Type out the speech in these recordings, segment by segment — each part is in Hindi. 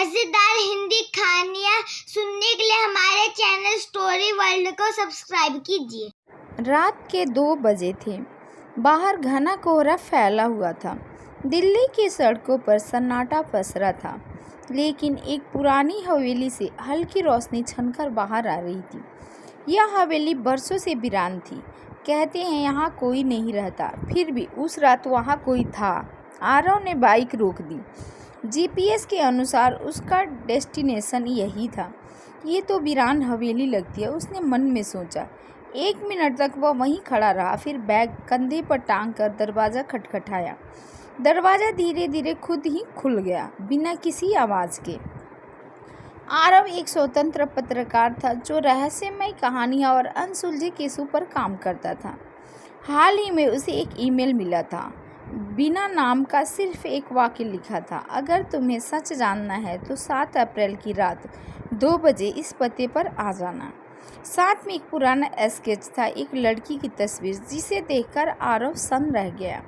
मज़ेदार हिंदी कहानियाँ सुनने के लिए हमारे चैनल स्टोरी वर्ल्ड को सब्सक्राइब कीजिए। रात के 2 बजे थे। बाहर घना कोहरा फैला हुआ था। दिल्ली की सड़कों पर सन्नाटा पसरा था, लेकिन एक पुरानी हवेली से हल्की रोशनी छनकर बाहर आ रही थी। यह हवेली बरसों से वीरान थी। कहते हैं यहाँ कोई नहीं रहता, फिर भी उस रात वहाँ कोई था। आरव ने बाइक रोक दी। जीपीएस के अनुसार उसका डेस्टिनेशन यही था। ये तो वीरान हवेली लगती है, उसने मन में सोचा। 1 मिनट तक वह वहीं खड़ा रहा, फिर बैग कंधे पर टांग कर दरवाज़ा खटखटाया। दरवाज़ा धीरे धीरे खुद ही खुल गया, बिना किसी आवाज़ के। आरव एक स्वतंत्र पत्रकार था जो रहस्यमय कहानियाँ और अनसुलझे केसों पर काम करता था। हाल ही में उसे एक ईमेल मिला था, बिना नाम का, सिर्फ एक वाक्य लिखा था। अगर तुम्हें सच जानना है तो 7 अप्रैल की रात 2 बजे इस पते पर आ जाना। साथ में एक पुराना स्केच था, एक लड़की की तस्वीर, जिसे देखकर आरव सन्न रह गया।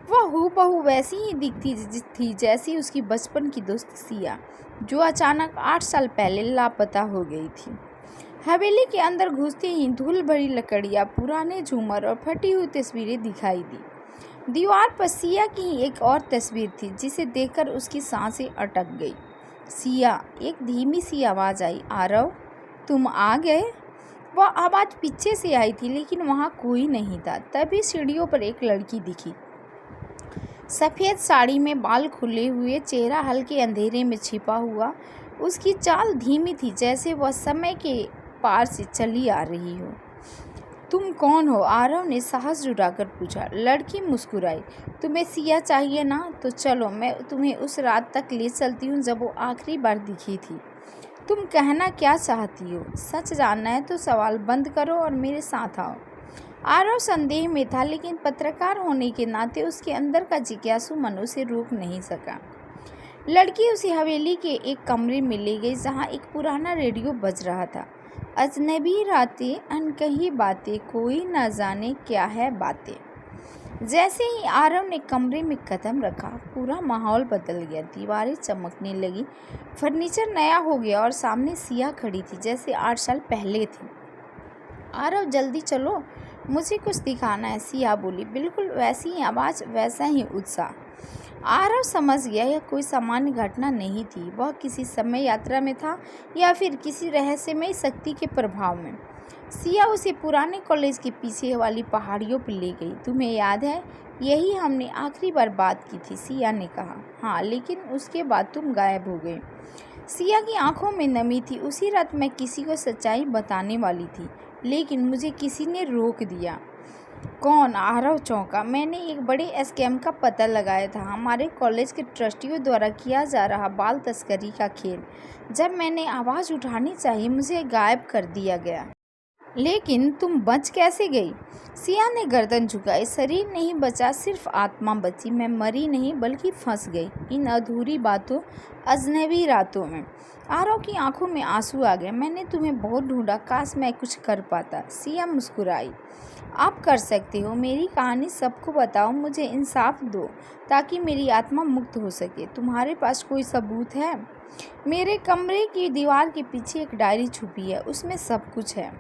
वह हूबहू वैसी ही दिखती थी जैसी उसकी बचपन की दोस्त सिया, जो अचानक 8 साल पहले लापता हो गई थी। हवेली के अंदर घुसते ही धूल भरी लकड़ियाँ, पुराने झूमर और फटी हुई तस्वीरें दिखाई दी। दीवार पर सिया की ही एक और तस्वीर थी, जिसे देखकर उसकी सांसें अटक गई। सिया, एक धीमी सी आवाज़ आई, आरव तुम आ गए। वह आवाज़ पीछे से आई थी, लेकिन वहाँ कोई नहीं था। तभी सीढ़ियों पर एक लड़की दिखी, सफ़ेद साड़ी में, बाल खुले हुए, चेहरा हल्के अंधेरे में छिपा हुआ। उसकी चाल धीमी थी, जैसे वह समय के पार से चली आ रही हो। तुम कौन हो? आरव ने साहस जुटाकर पूछा। लड़की मुस्कुराई। तुम्हें सिया चाहिए ना? तो चलो, मैं तुम्हें उस रात तक ले चलती हूँ जब वो आखिरी बार दिखी थी। तुम कहना क्या चाहती हो? सच जानना है तो सवाल बंद करो और मेरे साथ आओ। आरव संदेह में था, लेकिन पत्रकार होने के नाते उसके अंदर का जिज्ञासु मन उसे रोक नहीं सका। लड़की उसे हवेली के एक कमरे में ले गई, जहाँ एक पुराना रेडियो बज रहा था। अजनबी रातें, अनकही बातें, कोई न जाने क्या है बातें। जैसे ही आरव ने कमरे में कदम रखा, पूरा माहौल बदल गया। दीवारें चमकने लगी, फर्नीचर नया हो गया और सामने सिया खड़ी थी, जैसे 8 साल पहले थी। आरव जल्दी चलो, मुझे कुछ दिखाना है, सिया बोली। बिल्कुल वैसी ही आवाज़, वैसा ही उत्साह। आरव समझ गया यह कोई सामान्य घटना नहीं थी। वह किसी समय यात्रा में था, या फिर किसी रहस्यमय शक्ति के प्रभाव में। सिया उसे पुराने कॉलेज के पीछे वाली पहाड़ियों पर ले गई। तुम्हें याद है, यही हमने आखिरी बार बात की थी, सिया ने कहा। हाँ, लेकिन उसके बाद तुम गायब हो गए। सिया की आंखों में नमी थी। उसी रात मैं किसी को सच्चाई बताने वाली थी, लेकिन मुझे किसी ने रोक दिया। कौन? आरव चौंका। मैंने एक बड़े स्कैम का पता लगाया था, हमारे कॉलेज के ट्रस्टियों द्वारा किया जा रहा बाल तस्करी का खेल। जब मैंने आवाज़ उठानी चाहिए, मुझे गायब कर दिया गया। लेकिन तुम बच कैसे गई? सिया ने गर्दन झुकाई। शरीर नहीं बचा, सिर्फ आत्मा बची। मैं मरी नहीं, बल्कि फंस गई इन अधूरी बातों, अजनबी रातों में। आरव की आंखों में आंसू आ गए। मैंने तुम्हें बहुत ढूंढा, काश मैं कुछ कर पाता। सिया मुस्कुराई। आप कर सकते हो, मेरी कहानी सबको बताओ, मुझे इंसाफ दो, ताकि मेरी आत्मा मुक्त हो सके। तुम्हारे पास कोई सबूत है? मेरे कमरे की दीवार के पीछे एक डायरी छुपी है, उसमें सब कुछ है।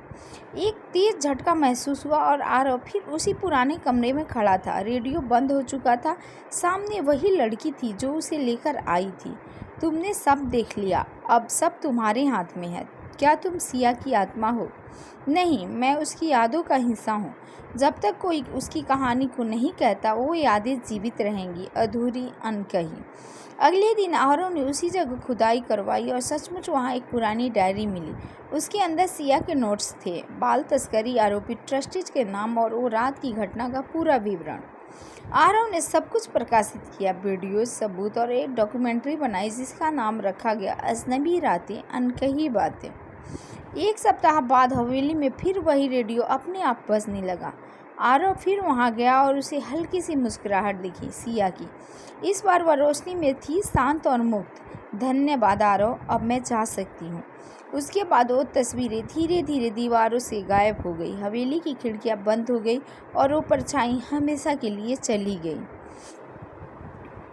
एक तेज झटका महसूस हुआ और आरव फिर उसी पुराने कमरे में खड़ा था। रेडियो बंद हो चुका था। सामने वही लड़की थी जो उसे लेकर आई थी। तुमने सब देख लिया, अब सब तुम्हारे हाथ में है। क्या तुम सिया की आत्मा हो? नहीं, मैं उसकी यादों का हिस्सा हूँ। जब तक कोई उसकी कहानी को नहीं कहता, वो यादें जीवित रहेंगी, अधूरी, अनकही। अगले दिन आरव ने उसी जगह खुदाई करवाई और सचमुच वहाँ एक पुरानी डायरी मिली। उसके अंदर सिया के नोट्स थे, बाल तस्करी आरोपी ट्रस्टीज के नाम और वो रात की घटना का पूरा विवरण। आरव ने सब कुछ प्रकाशित किया, वीडियो, सबूत, और एक डॉक्यूमेंट्री बनाई जिसका नाम रखा गया अजनबी रातें, अनकही बातें। 1 सप्ताह बाद हवेली में फिर वही रेडियो अपने आप बजने लगा। आरव फिर वहां गया और उसे हल्की सी मुस्कुराहट दिखी, सिया की। इस बार वह रोशनी में थी, शांत और मुक्त। धन्यवाद आरव, अब मैं जा सकती हूँ। उसके बाद वो तस्वीरें धीरे धीरे दीवारों से गायब हो गई। हवेली की खिड़कियाँ बंद हो गई और वो परछाई हमेशा के लिए चली गई।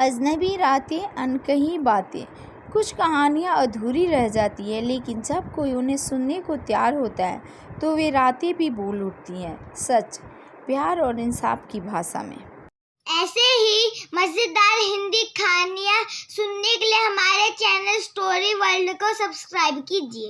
अजनबी रातें, अनकही बातें, कुछ कहानियाँ अधूरी रह जाती है, लेकिन जब कोई उन्हें सुनने को तैयार होता है तो वे रातें भी बोल उठती हैं, सच, प्यार और इंसाफ की भाषा में। ऐसे ही मज़ेदार हिंदी कहानियाँ सुनने के लिए हमारे चैनल स्टोरी वर्ल्ड को सब्सक्राइब कीजिए।